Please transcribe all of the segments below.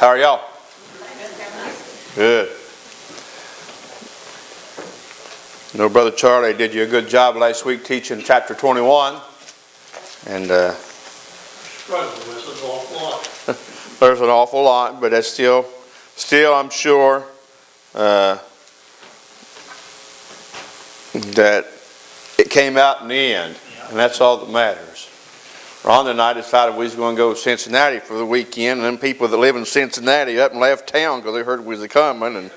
How are y'all? Good. No, Brother Charlie did you a good job last week teaching chapter 21. And there's an awful lot, but that's still I'm sure that it came out in the end. And that's all that matters. Rhonda and I decided we was going to go to Cincinnati for the weekend, and then people that live in Cincinnati up and left town because they heard we was coming. And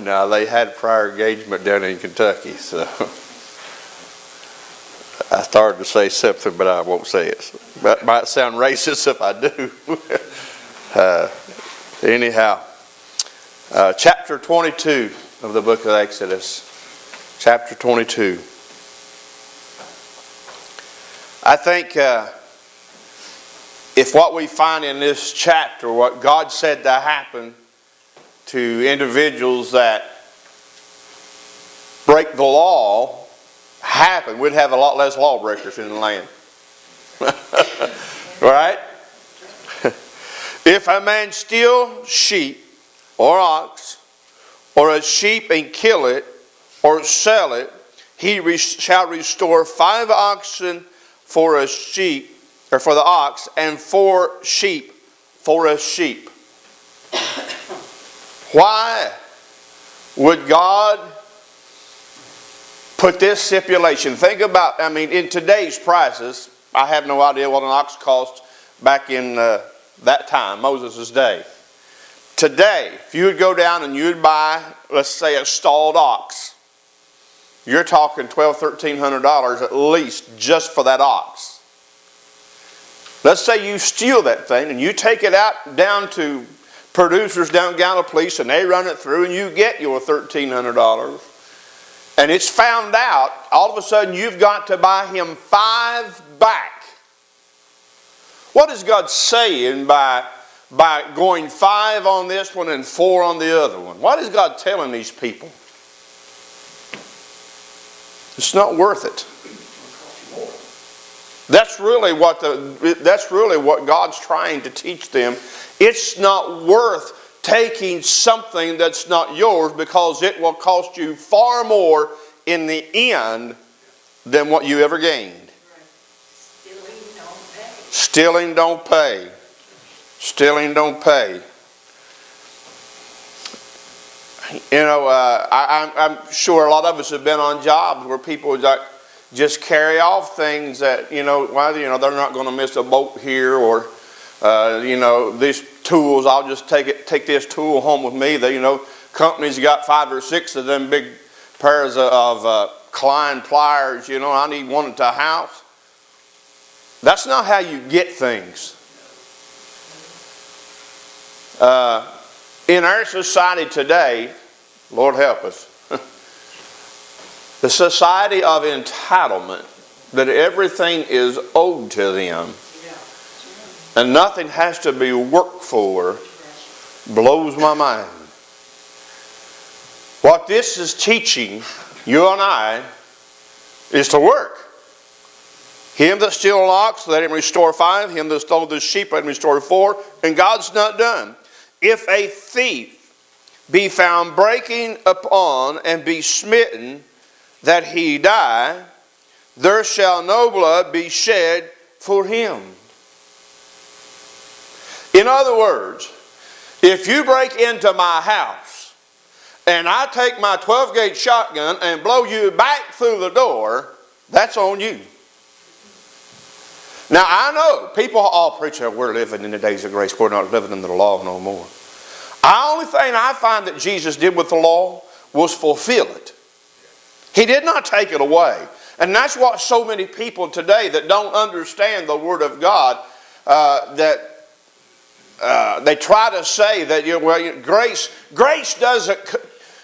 no, they had prior engagement down in Kentucky, so I started to say something, but I won't say it. That might sound racist if I do. Anyhow, chapter 22 of the book of Exodus. Chapter 22. I think if what we find in this chapter, what God said to happen to individuals that break the law happen, we'd have a lot less lawbreakers in the land. Right? If a man steal sheep or ox or a sheep and kill it or sell it, he shall restore 5 oxen for a sheep, or for the ox, and 4 sheep for a sheep. Why would God put this stipulation? Think about, in today's prices, I have no idea what an ox cost back in that time, Moses' day. Today, if you would go down and you would buy, let's say, a stalled ox, you're talking $1,200, $1,300 at least just for that ox. Let's say you steal that thing and you take it out down to producers down Gallipolis and they run it through and you get your $1,300. And it's found out, all of a sudden you've got to buy him 5 back. What is God saying by going 5 on this one and 4 on the other one? What is God telling these people? It's not worth it. That's really what God's trying to teach them. It's not worth taking something that's not yours because it will cost you far more in the end than what you ever gained. Stealing don't pay. Stealing don't pay. You know, I'm sure a lot of us have been on jobs where people just carry off things that, they're not going to miss a bolt here, or, these tools, I'll just take this tool home with me. Companies got 5 or 6 of them big pairs of Klein pliers, I need one at the house. That's not how you get things. In our society today, Lord help us, the society of entitlement, that everything is owed to them and nothing has to be worked for, blows my mind. What this is teaching you and I is to work. Him that steal an ox, let him restore 5. Him that stole the sheep, let him restore 4. And God's not done. If a thief be found breaking upon and be smitten, that he die, there shall no blood be shed for him. In other words, if you break into my house and I take my 12-gauge shotgun and blow you back through the door, that's on you. Now I know people all preach that we're living in the days of grace. We're not living under the law no more. The only thing I find that Jesus did with the law was fulfill it. He did not take it away. And that's what so many people today that don't understand the Word of God, they try to say that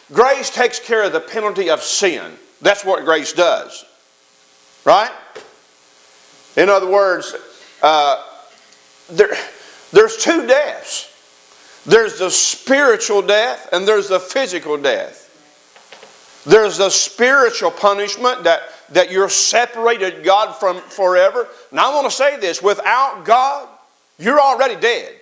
grace takes care of the penalty of sin. That's what grace does. Right? In other words, there's 2 deaths. There's the spiritual death and there's the physical death. There's the spiritual punishment that that you're separated God from forever. And I want to say this, without God, you're already dead.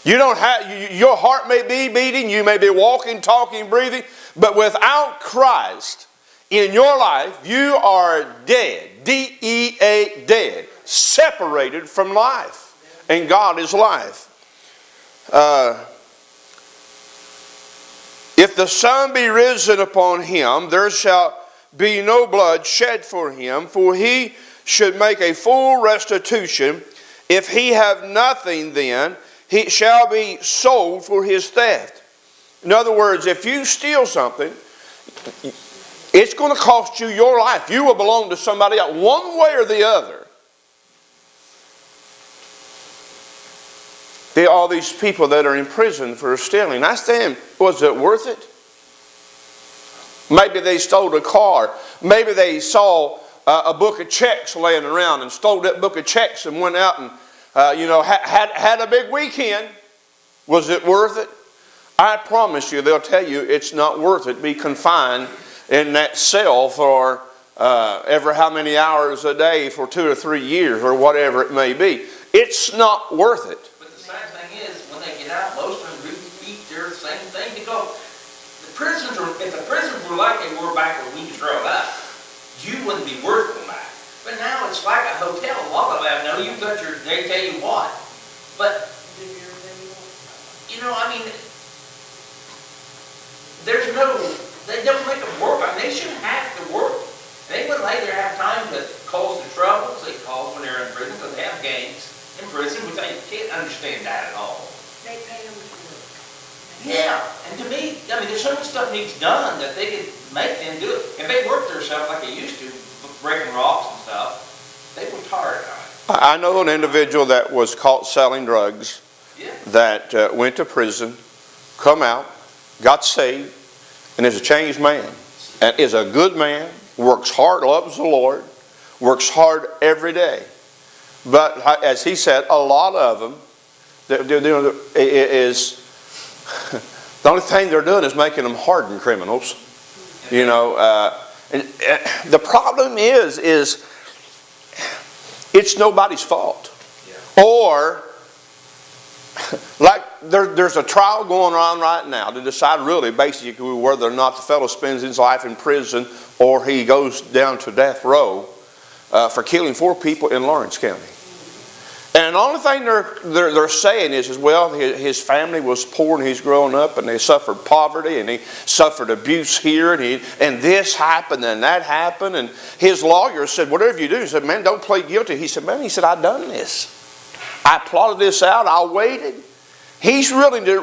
You don't have, your heart may be beating, you may be walking, talking, breathing, but without Christ in your life, you are dead. D-E-A, dead. Separated from life. And God is life. If the Son be risen upon him, there shall be no blood shed for him, for he should make a full restitution. If he have nothing, then he shall be sold for his theft. In other words, if you steal something, it's going to cost you your life. You will belong to somebody else, one way or the other. All these people that are in prison for stealing, I stand, was it worth it? Maybe they stole a car. Maybe they saw a book of checks laying around and stole that book of checks and went out and had a big weekend. Was it worth it? I promise you, they'll tell you it's not worth it. Be confined in that cell for ever how many hours a day for 2 or 3 years or whatever it may be. It's not worth it. But the sad thing is, when they get out, most of them repeat their same thing because the prisons are, if the prisons were like they were back when we was growing up, you wouldn't be worth them back. But now it's like a hotel. A lot of them know you got your, they tell you what. But, I mean, there's no, they don't make them work. I mean, they shouldn't have to work. They wouldn't lay there have time to cause the troubles they cause when they're in prison because they have gangs in prison, which I can't understand that at all. They pay them to work. Yeah, and to me, I mean, there's so much stuff needs done that they could make them do it. If they worked themselves like they used to, breaking rocks and stuff, they were tired of it. I know an individual that was caught selling drugs, that went to prison, come out, got saved, and is a changed man, and is a good man, works hard, loves the Lord, works hard every day. But as he said, a lot of them, is the only thing they're doing is making them hardened criminals. And the problem is it's nobody's fault. Or like there's a trial going on right now to decide really basically whether or not the fellow spends his life in prison or he goes down to death row for killing 4 people in Lawrence County. And the only thing they're saying is well, his family was poor and he's grown up and they suffered poverty and he suffered abuse here and this happened and that happened. And his lawyer said, whatever you do, he said, man, don't plead guilty. He said, man, I done this. I plotted this out. I waited. He's willing to,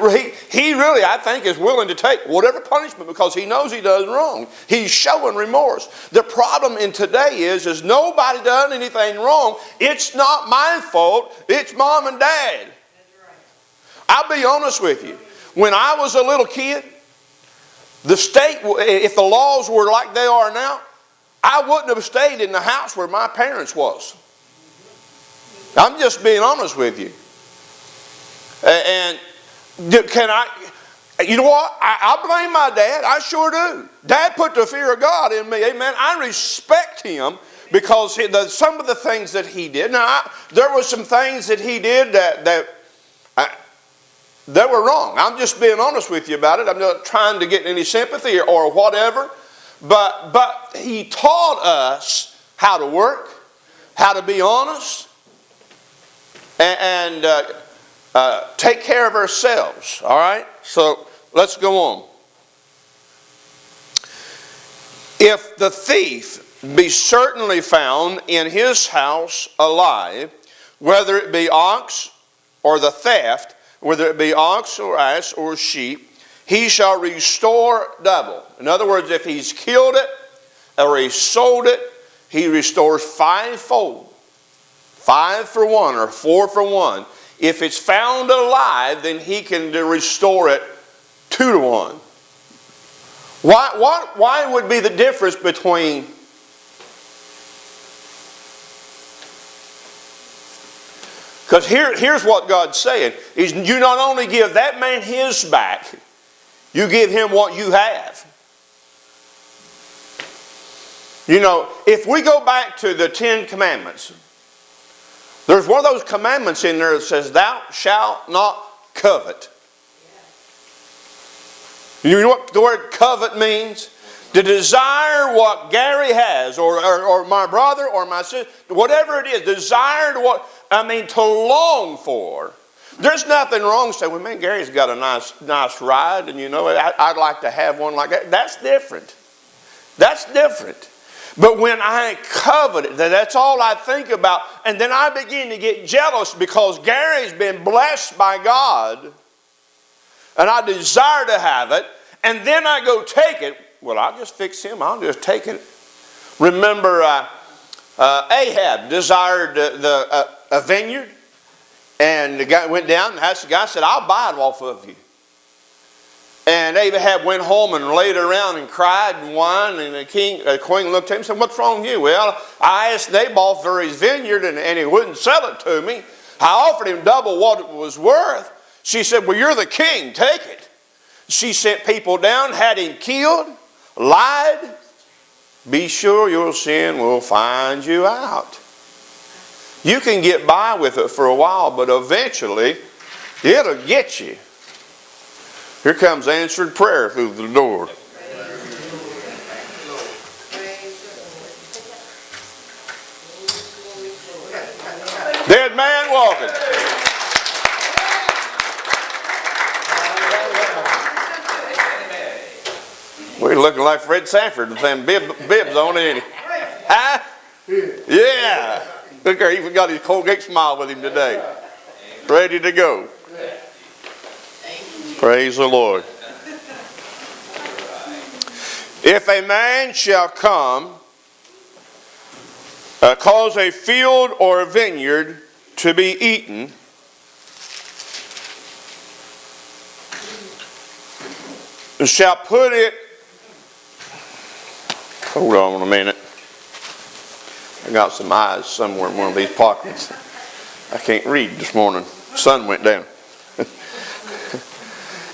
he really, I think, is willing to take whatever punishment because he knows he does wrong. He's showing remorse. The problem in today is nobody done anything wrong. It's not my fault. It's mom and dad. I'll be honest with you. When I was a little kid, the state, if the laws were like they are now, I wouldn't have stayed in the house where my parents was. I'm just being honest with you. And can I, you know what? I blame my dad. I sure do. Dad put the fear of God in me. Amen. I respect him because some of the things that he did. Now, there were some things that he did that were wrong. I'm just being honest with you about it. I'm not trying to get any sympathy or whatever. But he taught us how to work, how to be honest, and take care of ourselves. All right? So let's go on. If the thief be certainly found in his house alive, whether it be ox or the theft, whether it be ox or ass or sheep, he shall restore double. In other words, if he's killed it or he sold it, he restores 5-fold. 5 for 1 or 4 for 1. If it's found alive, then he can restore it 2 to 1. Why would be the difference between because here's what God's saying is you not only give that man his back, you give him what you have. You know, if we go back to the 10 Commandments, there's one of those commandments in there that says, thou shalt not covet. You know what the word covet means? To desire what Gary has, or my brother, or my sister, whatever it is, desire to to long for. There's nothing wrong saying, well, man, Gary's got a nice ride, and you know, I'd like to have one like that. That's different. That's different. But when I covet it, that's all I think about, and then I begin to get jealous because Gary's been blessed by God, and I desire to have it, and then I go take it. Well, I'll just fix him. I'll just take it. Remember, Ahab desired a vineyard, and the guy went down and asked the guy, said, I'll buy it off of you. And Ahab went home and laid around and cried and whined, and the queen looked at him and said, what's wrong with you? Well, I asked Naboth for his vineyard, and he wouldn't sell it to me. I offered him double what it was worth. She said, well, you're the king. Take it. She sent people down, had him killed, lied. Be sure your sin will find you out. You can get by with it for a while, but eventually it'll get you. Here comes answered prayer through the door. Dead man walking. We're looking like Fred Sanford with them bibs on, ain't he? Huh? Yeah. Look there, he even got his Colgate smile with him today. Ready to go. Praise the Lord. If a man shall come, cause a field or a vineyard to be eaten, shall put it, hold on a minute. I got some eyes somewhere in one of these pockets. I can't read this morning. The sun went down.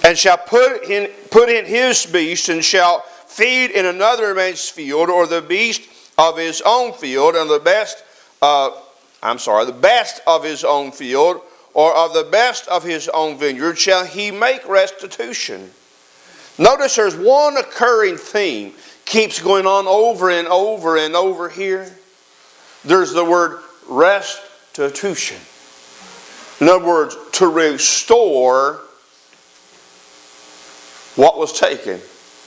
And shall put in his beast, and shall feed in another man's field, or the beast of his own field, and the best of his own field, or of the best of his own vineyard, shall he make restitution. Notice there's one occurring theme, keeps going on over and over and over here. There's the word restitution. In other words, to restore what was taken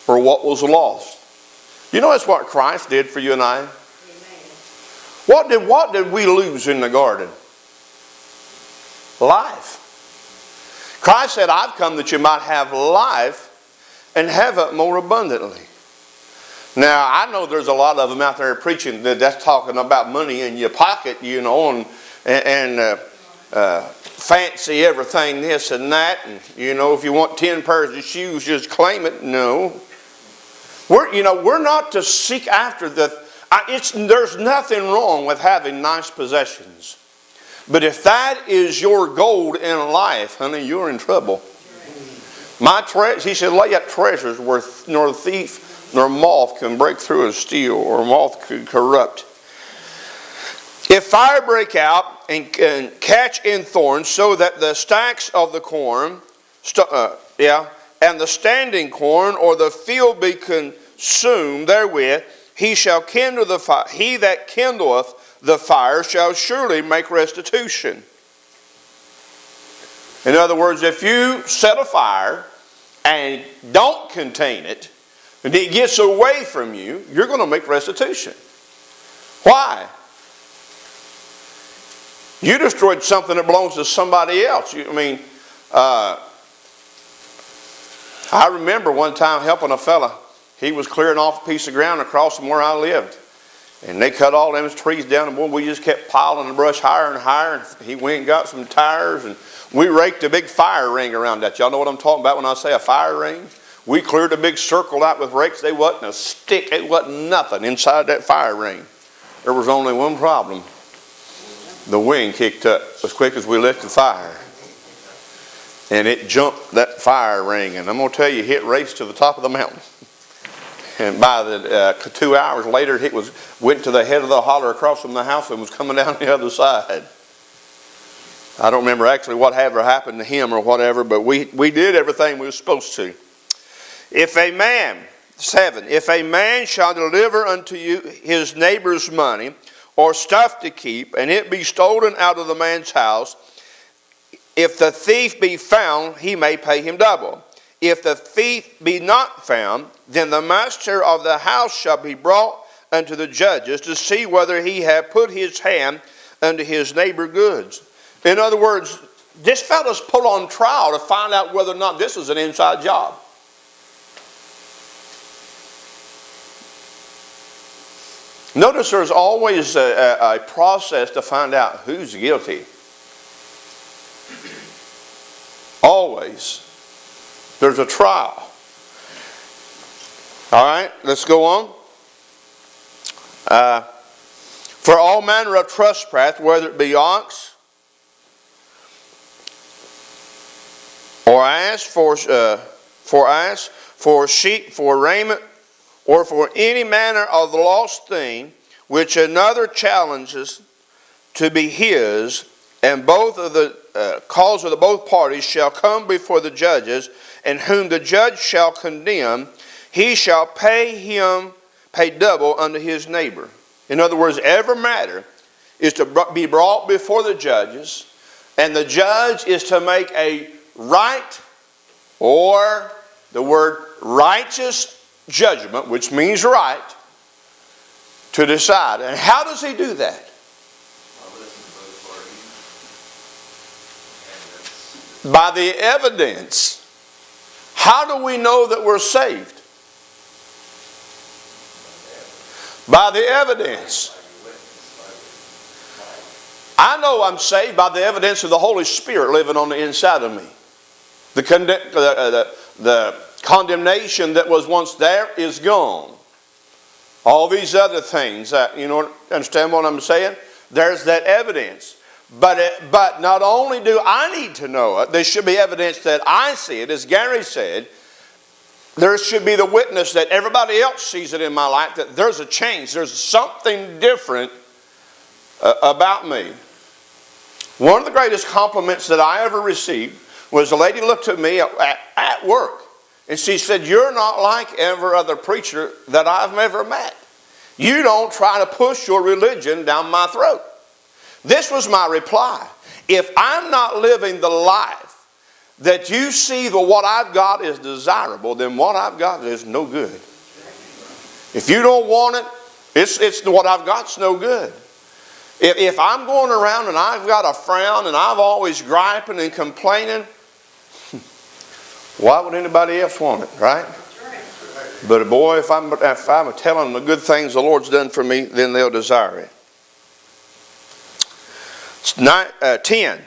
or what was lost. You know that's what Christ did for you and I? Amen. What did we lose in the garden? Life. Christ said, I've come that you might have life and have it more abundantly. Now, I know there's a lot of them out there preaching that's talking about money in your pocket, you know, and fancy everything this and that, and you know, if you want 10 pairs of shoes, just claim it. No, we're not to seek after there's nothing wrong with having nice possessions, but if that is your goal in life, honey, you're in trouble. He said, lay up treasures where nor thief nor moth can break through and steal, or moth could corrupt. If fire break out and catch in thorns, so that the stacks of the corn, and the standing corn or the field be consumed therewith, he shall kindle the fire. He that kindleth the fire shall surely make restitution. In other words, if you set a fire and don't contain it, and it gets away from you, you're going to make restitution. Why? You destroyed something that belongs to somebody else. I remember one time helping a fella. He was clearing off a piece of ground across from where I lived. And they cut all them trees down, and boy, we just kept piling the brush higher and higher. And he went and got some tires, and we raked a big fire ring around that. Y'all know what I'm talking about when I say a fire ring? We cleared a big circle out with rakes. There wasn't a stick, it wasn't nothing inside that fire ring. There was only one problem. The wind kicked up as quick as we lit the fire. And it jumped that fire ring. And I'm going to tell you, it raced to the top of the mountain. And by the 2 hours later, it went to the head of the holler across from the house and was coming down the other side. I don't remember actually whatever happened to him or whatever, but we did everything we were supposed to. If a man, 7, if a man shall deliver unto you his neighbor's money or stuff to keep, and it be stolen out of the man's house, if the thief be found, he may pay him double. If the thief be not found, then the master of the house shall be brought unto the judges to see whether he have put his hand unto his neighbor goods. In other words, this fellow's put on trial to find out whether or not this is an inside job. Notice there's always a process to find out who's guilty. Always. There's a trial. All right, let's go on. For all manner of trespass, whether it be ox or ass, for sheep, for raiment, or for any manner of the lost thing which another challenges to be his, and both of the cause of the both parties shall come before the judges, and whom the judge shall condemn, he shall pay double unto his neighbor. In other words, every matter is to be brought before the judges, and the judge is to make a right, or the word righteous judgment, which means right, to decide. And how does he do that? By the evidence. How do we know that we're saved? By the evidence. I know I'm saved by the evidence of the Holy Spirit living on the inside of me. The condemnation that was once there is gone. All these other things, understand what I'm saying? There's that evidence. But not only do I need to know it, there should be evidence that I see it. As Gary said, there should be the witness that everybody else sees it in my life, that there's a change. There's something different about me. One of the greatest compliments that I ever received was a lady looked at me at work, and she said, "You're not like every other preacher that I've ever met. You don't try to push your religion down my throat." This was my reply. If I'm not living the life that you see that what I've got is desirable, then what I've got is no good. If you don't want it, it's what I've got's no good. If I'm going around and I've got a frown and I'm always griping and complaining, why would anybody else want it, right? But boy, if I'm telling them the good things the Lord's done for me, then they'll desire it. 10.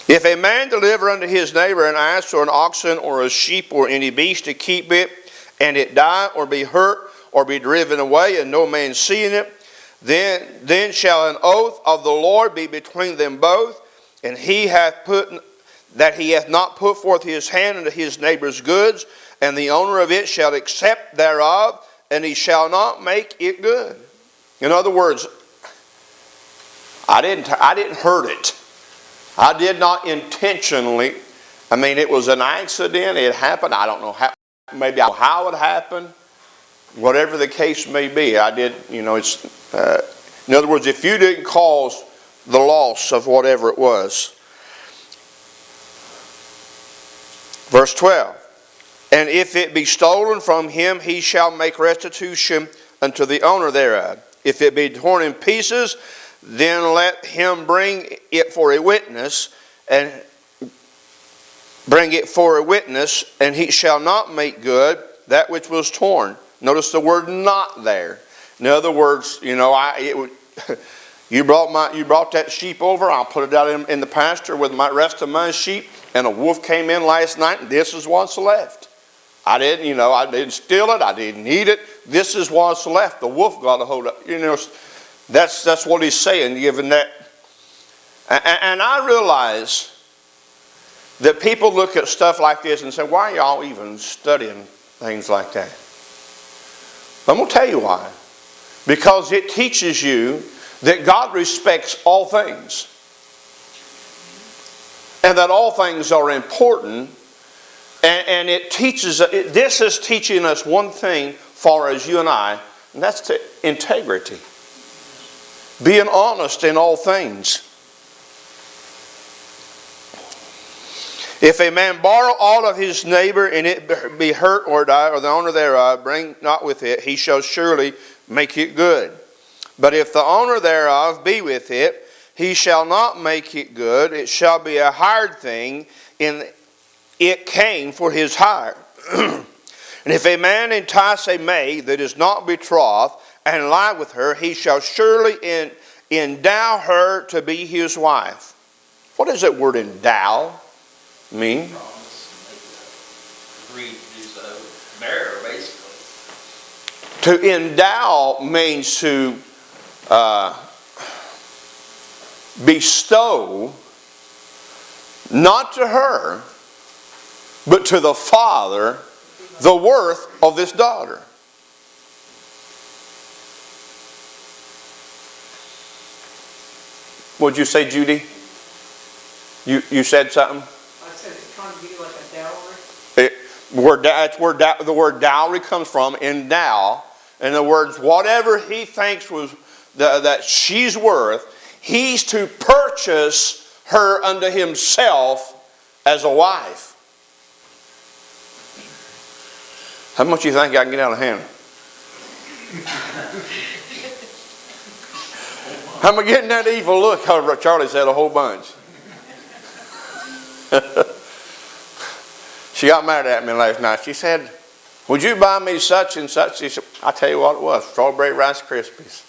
If a man deliver unto his neighbor an ass or an oxen or a sheep or any beast to keep it, and it die or be hurt or be driven away, and no man seeing it, then shall an oath of the Lord be between them both, and he hath not put forth his hand unto his neighbor's goods, and the owner of it shall accept thereof, and he shall not make it good. In other words, I didn't hurt it. I did not intentionally. It was an accident. It happened. I don't know how. Maybe how it happened. Whatever the case may be, I did. In other words, if you didn't cause the loss of whatever it was. Verse 12. And if it be stolen from him, he shall make restitution unto the owner thereof. If it be torn in pieces, then let him bring it for a witness, and he shall not make good that which was torn. Notice the word "not" there. In other words, you brought that sheep over. I'll put it out in the pasture with the rest of my sheep, and a wolf came in last night, and this is what's left. I didn't steal it. I didn't eat it. This is what's left. The wolf got a hold of it. That's what he's saying, given that. And I realize that people look at stuff like this and say, why are y'all even studying things like that? I'm going to tell you why. Because it teaches you that God respects all things. And that all things are important. And it teaches, this is teaching us one thing far as you and I, and that's integrity. Being honest in all things. If a man borrow aught of his neighbor, and it be hurt or die, or the owner thereof bring not with it, he shall surely make it good. But if the owner thereof be with it, he shall not make it good. It shall be a hired thing, and it came for his hire. And if a man entice a maid that is not betrothed, and lie with her, he shall surely endow her to be his wife. What does that word endow mean? Agree to do so. Marry, basically. To endow means to bestow, not to her, but to the father, the worth of this daughter. What'd you say, Judy? You said something? I said it's trying to be like a dowry. That's where the word dowry comes from, endow. In other words, whatever he thinks was that she's worth, he's to purchase her unto himself as a wife. How much do you think I can get out of hand? I'm getting that evil look. Charlie said a whole bunch. She got mad at me last night. She said, would you buy me such and such? She said, I'll tell you what it was, strawberry Rice Krispies.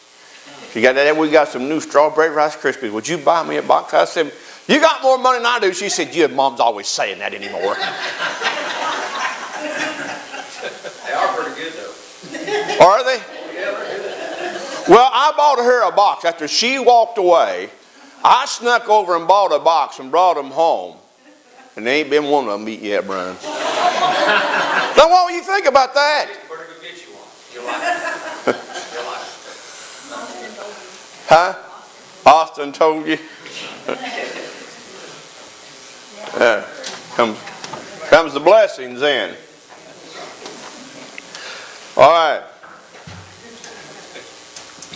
She got that. We got some new strawberry Rice Krispies. Would you buy me a box? I said, you got more money than I do. She said, your mom's always saying that anymore. They are pretty good, though. Are they? Well, I bought her a box. After she walked away, I snuck over and bought a box and brought them home. And there ain't been one of them eat yet, Brian. Now, what do you think about that? Where to go get you one? You like it. You like it. Huh? Austin told you? Comes the blessings in. All right.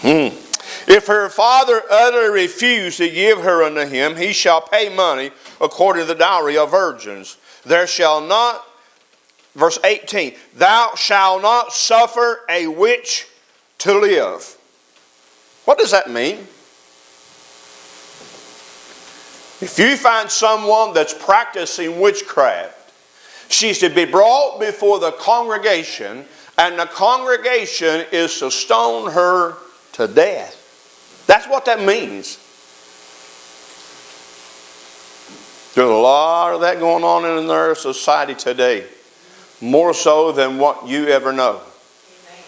If her father utterly refuse to give her unto him, he shall pay money according to the dowry of virgins. There shall not, verse 18, thou shalt not suffer a witch to live. What does that mean? If you find someone that's practicing witchcraft, she's to be brought before the congregation, and the congregation is to stone her to death. That's what that means. There's a lot of that going on in our society today. More so than what you ever know. Amen.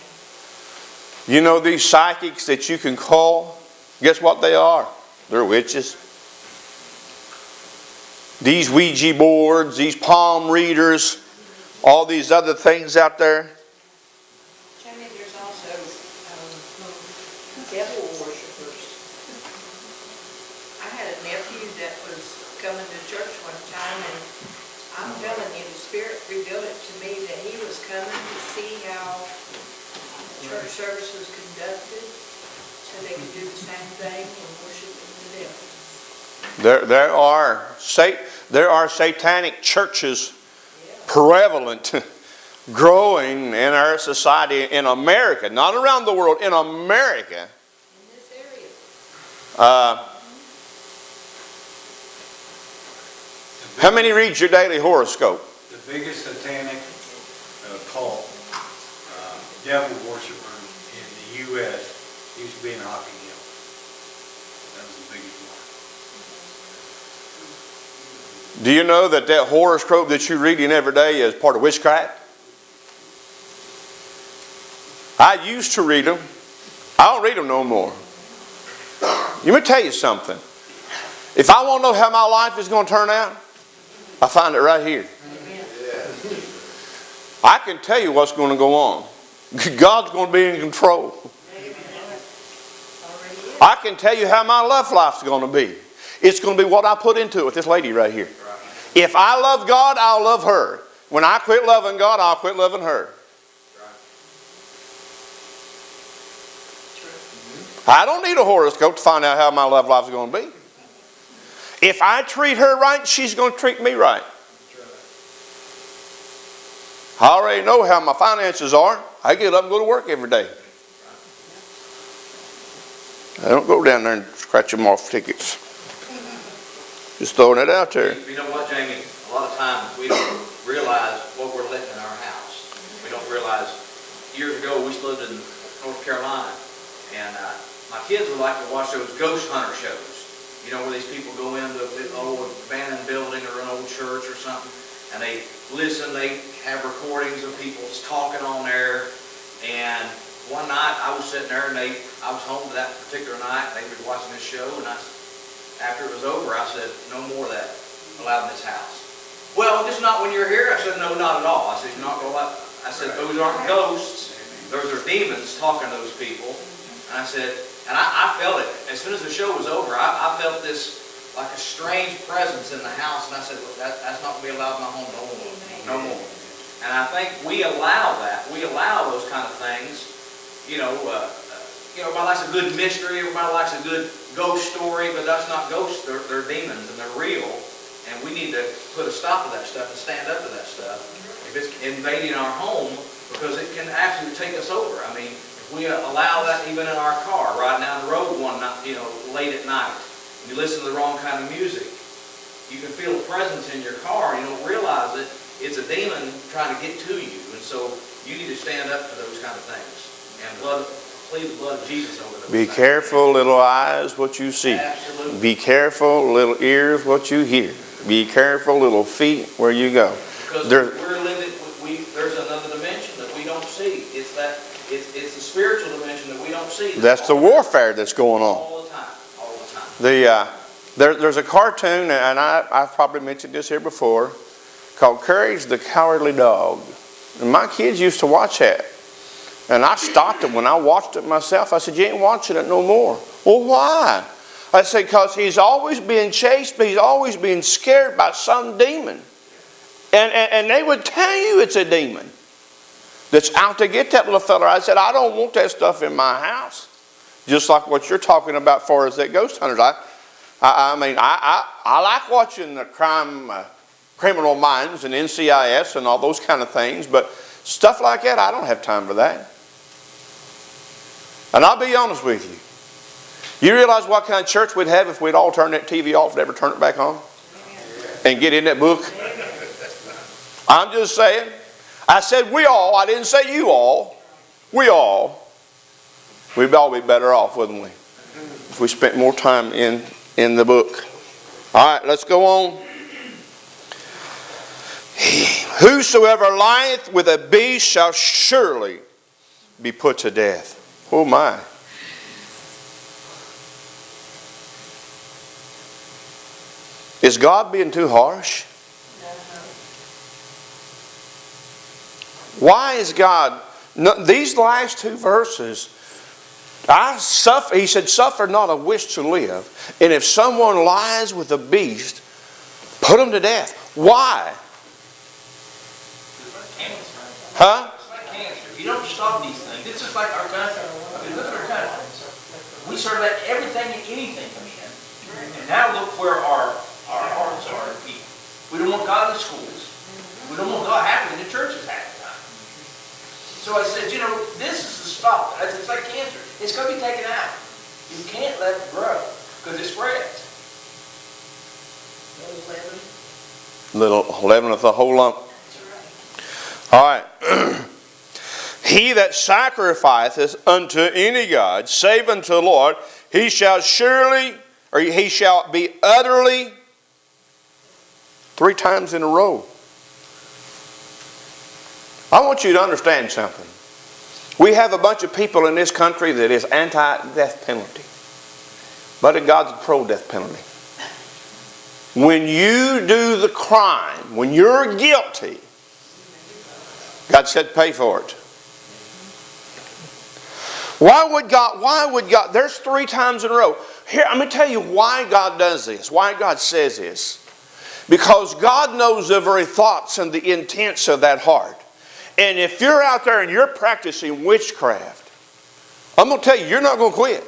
You know these psychics that you can call? Guess what they are? They're witches. These Ouija boards, these palm readers, all these other things out there. Jamie, there's also devil worshippers. I had a nephew that was coming to church one time, and I'm telling you, the Spirit revealed it to me that he was coming to see how church service was conducted, so they could do the same thing and worship the devil. There are satanic churches prevalent, growing in our society in America, not around the world, in America. In this area. How many read your daily horoscope? The biggest satanic cult, devil worshiper in the U.S. used to be in Hoppy Hill. That was the biggest one. Do you know that horoscope that you're reading every day is part of witchcraft? I used to read them. I don't read them no more. Let me tell you something. If I want to know how my life is going to turn out, I find it right here. I can tell you what's going to go on. God's going to be in control. I can tell you how my love life's going to be. It's going to be what I put into it with this lady right here. If I love God, I'll love her. When I quit loving God, I'll quit loving her. I don't need a horoscope to find out how my love life's going to be. If I treat her right, she's going to treat me right. I already know how my finances are. I get up and go to work every day. I don't go down there and scratch them off tickets. Just throwing it out there. You know what, Jamie? A lot of times we don't realize what we're letting in our house. We don't realize. Years ago, we lived in North Carolina, and my kids would like to watch those ghost hunter shows. You know, where these people go into an old abandoned building or an old church or something, and they listen. They have recordings of people talking on there. And one night, I was sitting there, and I was home that particular night. They were watching this show, and after it was over, I said, "No more of that allowed in this house." "Well, just not when you're here." I said, "No, not at all." I said, "You're not going to let." I said, "Those aren't ghosts. Those are demons talking to those people." And I said, and I felt it. As soon as the show was over, I felt this, like a strange presence in the house. And I said, "Look, that's not going to be allowed in my home no more. No more." And I think we allow that. We allow those kind of things. Everybody likes a good mystery. Everybody likes a good ghost story. But that's not ghosts. They're demons, and they're real. And we need to put a stop to that stuff and stand up to that stuff. If it's invading our home, because it can actually take us over. I mean, if we allow that even in our car, riding down the road one night, late at night, and you listen to the wrong kind of music, you can feel a presence in your car, and you don't realize it. It's a demon trying to get to you. And so you need to stand up to those kind of things. And plead the blood of Jesus over those Be things. careful, little eyes, what you see. Absolutely. Be careful, little ears, what you hear. Be careful, little feet, where you go. Because There- we're living, there's another dimension that we don't see. It's the spiritual dimension that we don't see. That's the warfare that's going on. All the time. All the time. There's a cartoon, and I've probably mentioned this here before, called Courage the Cowardly Dog. And my kids used to watch that. And I stopped it when I watched it myself. I said, "You ain't watching it no more." "Well, why?" I said, "Because he's always being chased, but he's always being scared by some demon." And they would tell you it's a demon that's out to get that little fella. I said, "I don't want that stuff in my house." Just like what you're talking about as far as that ghost hunters. I like watching the Criminal Minds and NCIS and all those kind of things, but stuff like that, I don't have time for that. And I'll be honest with you. You realize what kind of church we'd have if we'd all turn that TV off and never turn it back on? And get in that book? I'm just saying. I said we all. I didn't say you all. We all. We'd all be better off, wouldn't we? If we spent more time in the book. All right, let's go on. Whosoever lieth with a beast shall surely be put to death. Oh my. Is God being too harsh? Why is God... these last two verses, he said, "Suffer not a wish to live. And if someone lies with a beast, put him to death." Why? Huh? It's like cancer. If you don't stop these things, it's just like our country. I mean, look at our country. We sort of let everything and anything come in. And now look where our hearts are in people. We don't want God in the schools. We don't want God happening in the churches half the time. So I said, this is the stop. It's like cancer. It's going to be taken out. You can't let it grow because it spreads. Little leaveneth the whole lump. All right. He that sacrificeth unto any god, save unto the Lord, he shall be utterly, 3 times in a row. I want you to understand something. We have a bunch of people in this country that is anti-death penalty. But God's pro-death penalty. When you do the crime, when you're guilty, God said pay for it. Why would God, there's 3 times in a row. Here, I'm going to tell you why God does this, why God says this. Because God knows the very thoughts and the intents of that heart. And if you're out there and you're practicing witchcraft, I'm going to tell you, you're not going to quit.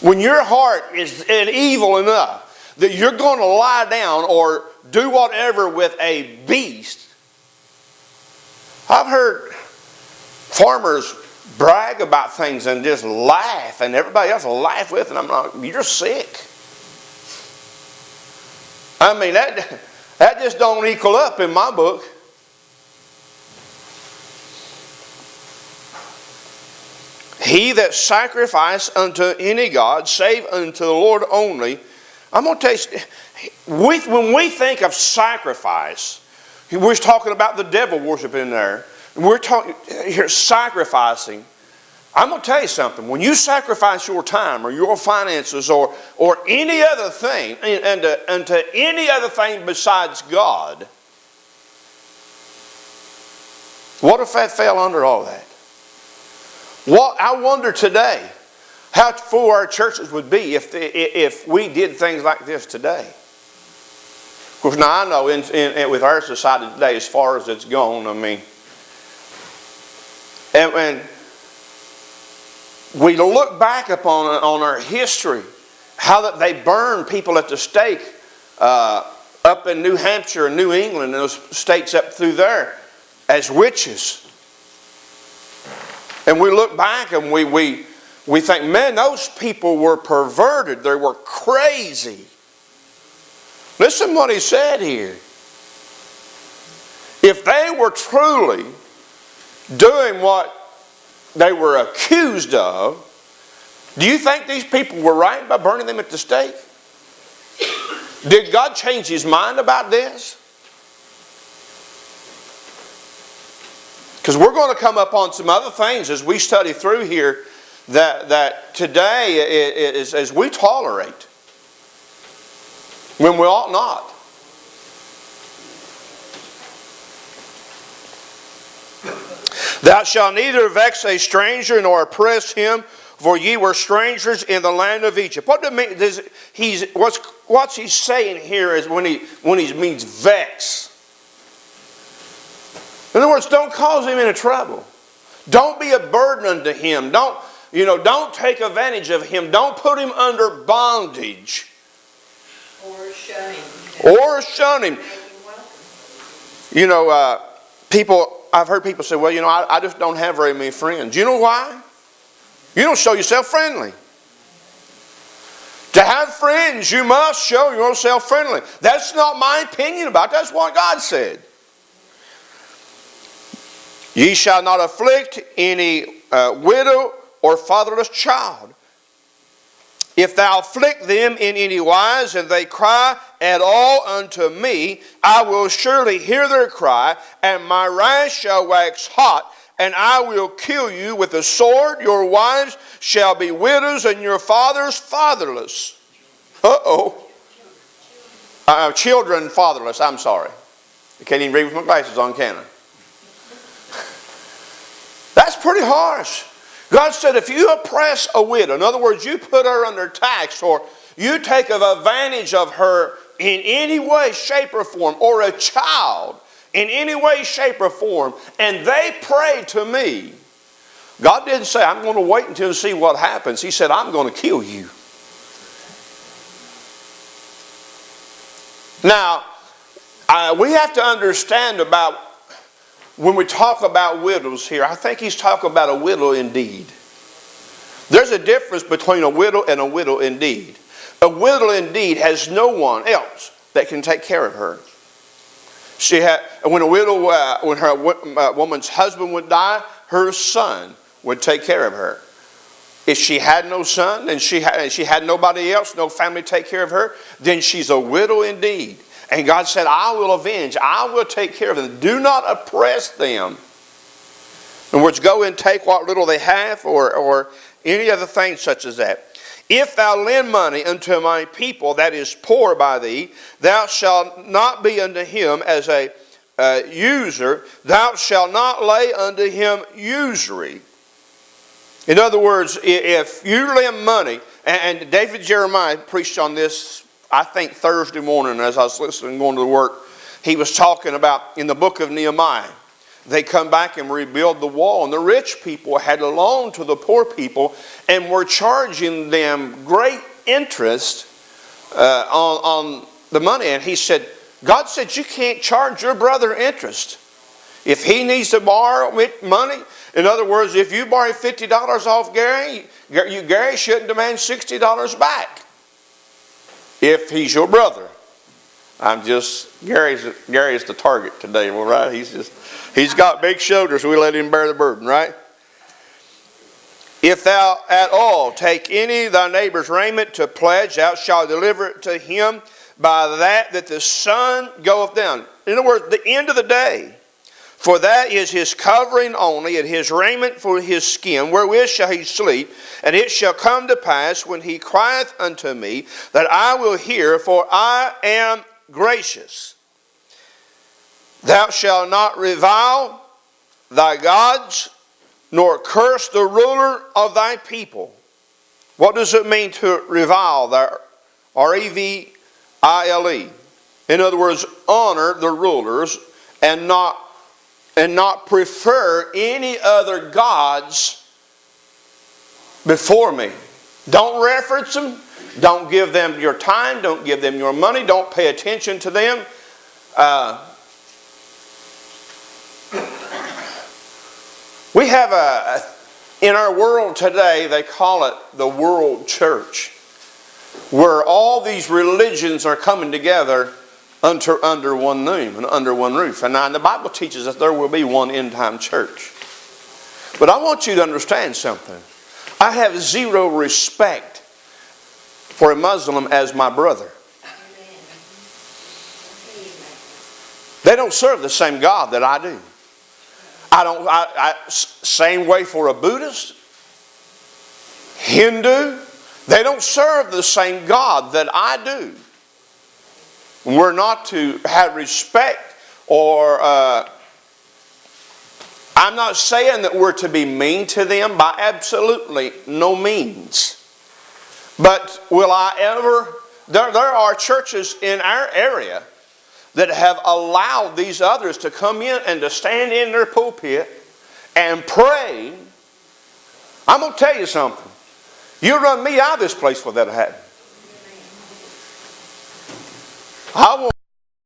When your heart is evil enough that you're going to lie down or do whatever with a beast. I've heard farmers brag about things and just laugh, and everybody else will laugh with it. And I'm like, you're sick. I mean, that just don't equal up in my book. He that sacrifice unto any God, save unto the Lord only. I'm going to tell you, when we think of sacrifice, we're talking about the devil worship in there. We're talking here sacrificing. I'm going to tell you something. When you sacrifice your time or your finances or any other thing, and to any other thing besides God, what if that fell under all that? What I wonder today, how full our churches would be if we did things like this today. Of course, now I know with our society today, as far as it's gone, I mean, and we look back upon our history, how that they burned people at the stake up in New Hampshire and New England and those states up through there as witches. And we look back and we think, man, those people were perverted. They were crazy. Listen to what he said here. If they were truly doing what they were accused of, do you think these people were right by burning them at the stake? Did God change His mind about this? Because we're going to come up on some other things as we study through here that today is as we tolerate when we ought not. Thou shalt neither vex a stranger nor oppress him, for ye were strangers in the land of Egypt. What does what's he saying here is when he means vex. In other words, don't cause him any trouble. Don't be a burden unto him. Don't take advantage of him. Don't put him under bondage. Or shun him. Or shun him. I've heard people say, well, I just don't have very many friends. You know why? You don't show yourself friendly. To have friends, you must show yourself friendly. That's not my opinion about it. That's what God said. Ye shall not afflict any widow or fatherless child. If thou afflict them in any wise, and they cry at all unto me, I will surely hear their cry, and my wrath shall wax hot, and I will kill you with the sword. Your wives shall be widows, and your fathers fatherless. Children fatherless, I'm sorry. I can't even read with my glasses on, can I? That's pretty harsh. God said if you oppress a widow, in other words, you put her under tax or you take advantage of her in any way, shape, or form, or a child in any way, shape, or form, and they pray to me, God didn't say, I'm going to wait until you see what happens. He said, I'm going to kill you. Now, we have to understand about when we talk about widows here, I think he's talking about a widow indeed. There's a difference between a widow and a widow indeed. A widow indeed has no one else that can take care of her. When her woman's husband would die, her son would take care of her. If she had no son and she had nobody else, no family to take care of her, then she's a widow indeed. And God said, I will avenge. I will take care of them. Do not oppress them. In other words, go and take what little they have or any other thing such as that. If thou lend money unto my people that is poor by thee, thou shalt not be unto him as a user. Thou shalt not lay unto him usury. In other words, if you lend money, and David Jeremiah preached on this, I think Thursday morning as I was listening, going to work, he was talking about in the book of Nehemiah, they come back and rebuild the wall, and the rich people had loaned to the poor people and were charging them great interest on the money. And he said, God said, you can't charge your brother interest. If he needs to borrow money, in other words, if you borrow $50 off Gary, Gary shouldn't demand $60 back if he's your brother. Gary's the target today, all right? He's got big shoulders, so we let him bear the burden, right? If thou at all take any of thy neighbor's raiment to pledge, thou shalt deliver it to him by that the sun goeth down. In other words, the end of the day. For that is his covering only, and his raiment for his skin, wherewith shall he sleep. And it shall come to pass, when he crieth unto me, that I will hear, for I am gracious. Thou shalt not revile thy gods, nor curse the ruler of thy people. What does it mean to revile? R-E-V-I-L-E. In other words, honor the rulers and not prefer any other gods before me. Don't reference them. Don't give them your time. Don't give them your money. Don't pay attention to them. We have in our world today, they call it the world church, where all these religions are coming together under one name and under one roof. And now the Bible teaches that there will be one end-time church. But I want you to understand something. I have zero respect for a Muslim as my brother. They don't serve the same God that I do. Same way for a Buddhist, Hindu, they don't serve the same God that I do. We're not to have respect or I'm not saying that we're to be mean to them by absolutely no means. But will I ever, there are churches in our area that have allowed these others to come in and to stand in their pulpit and pray. I'm going to tell you something. You run me out of this place for that to happen.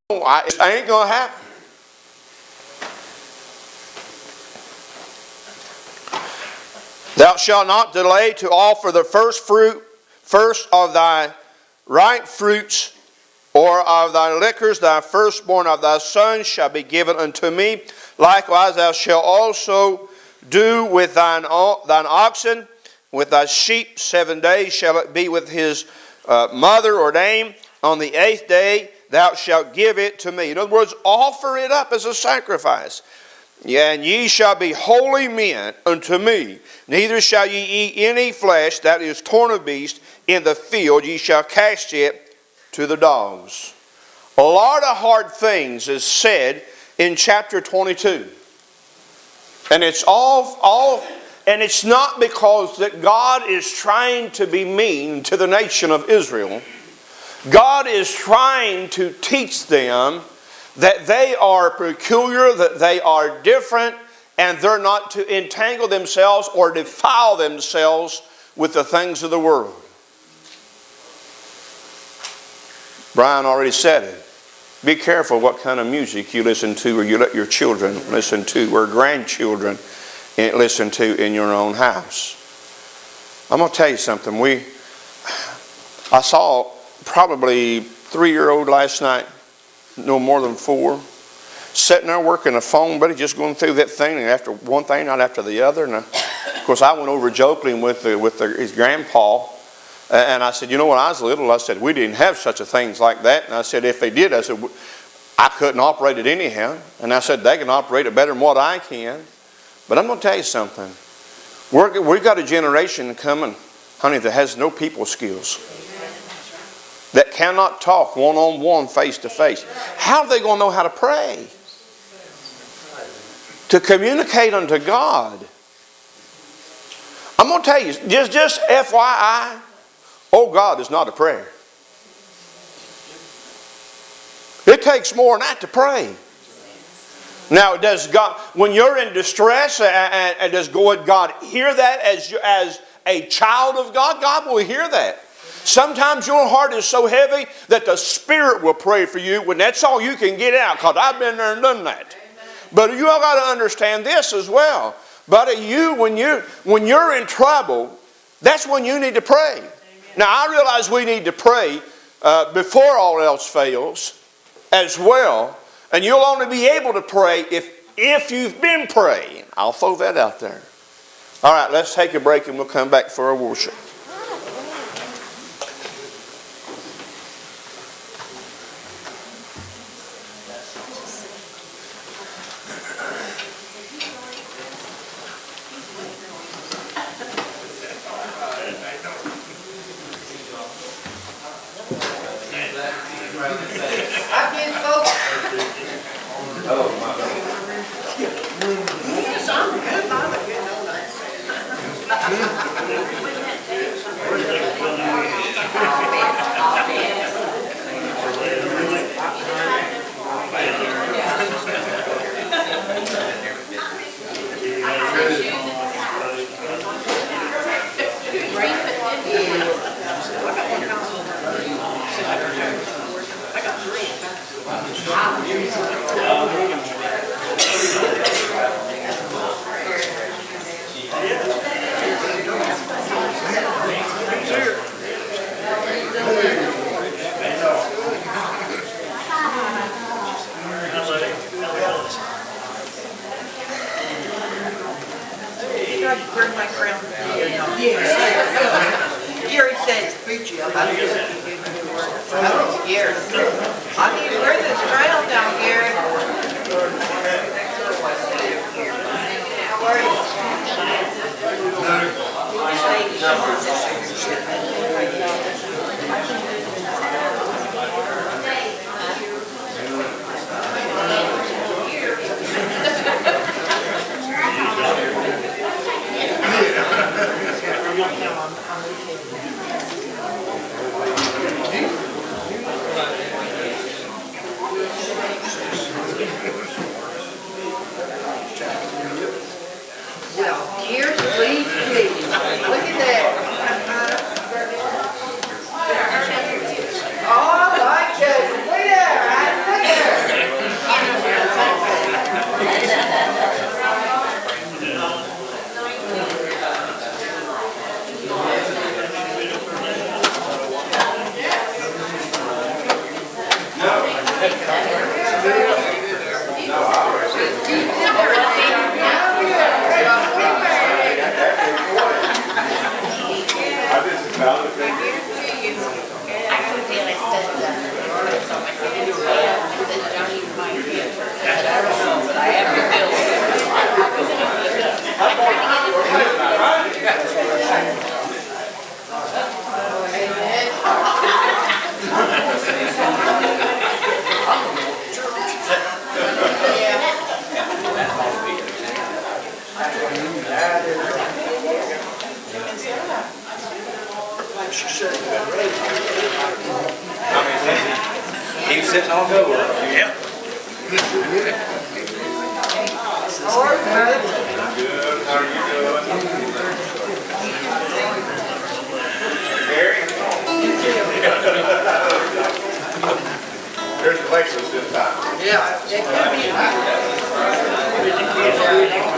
It ain't going to happen. Thou shalt not delay to offer the first of thy ripe fruits, or of thy liquors, thy firstborn of thy sons shall be given unto me. Likewise thou shalt also do with thine oxen, with thy sheep. 7 days shall it be with his mother or dame. On the 8th day thou shalt give it to me. In other words, offer it up as a sacrifice. Yeah, and ye shall be holy men unto me. Neither shall ye eat any flesh that is torn of beast in the field. Ye shall cast it to the dogs. A lot of hard things is said in chapter 22. And it's and it's not because that God is trying to be mean to the nation of Israel. God is trying to teach them that they are peculiar, that they are different, and they're not to entangle themselves or defile themselves with the things of the world. Brian already said it. Be careful what kind of music you listen to, or you let your children listen to, or grandchildren listen to in your own house. I'm going to tell you something. I saw probably 3-year-old last night, no more than 4, sitting there working a phone, but just going through that thing, and after one thing, not after the other. And of course, I went over joking with his grandpa. And I said, you know, when I was little, I said, we didn't have such a things like that. And I said, if they did, I said, I couldn't operate it anyhow. And I said, they can operate it better than what I can. But I'm going to tell you something. We've got a generation coming, honey, that has no people skills. That cannot talk one-on-one, face-to-face. How are they going to know how to pray? To communicate unto God. I'm going to tell you, just FYI, oh God is not a prayer. It takes more than that to pray. Now, does God, when you're in distress, and does God hear that as a child of God? God will hear that. Sometimes your heart is so heavy that the Spirit will pray for you when that's all you can get out, because I've been there and done that. But you all got to understand this as well. But when you're in trouble, that's when you need to pray. Now, I realize we need to pray before all else fails as well. And you'll only be able to pray if you've been praying. I'll throw that out there. All right, let's take a break and we'll come back for our worship. Bring my crown. Gary says, preach up. I'm scared. I need to wear this crown down, Gary. Here's please. Look at that. Oh, I like it. Look there. Keep sitting on the door. Yep. Lord, Good. How are you doing? Gary? There's Alexis this time. yeah, that could be.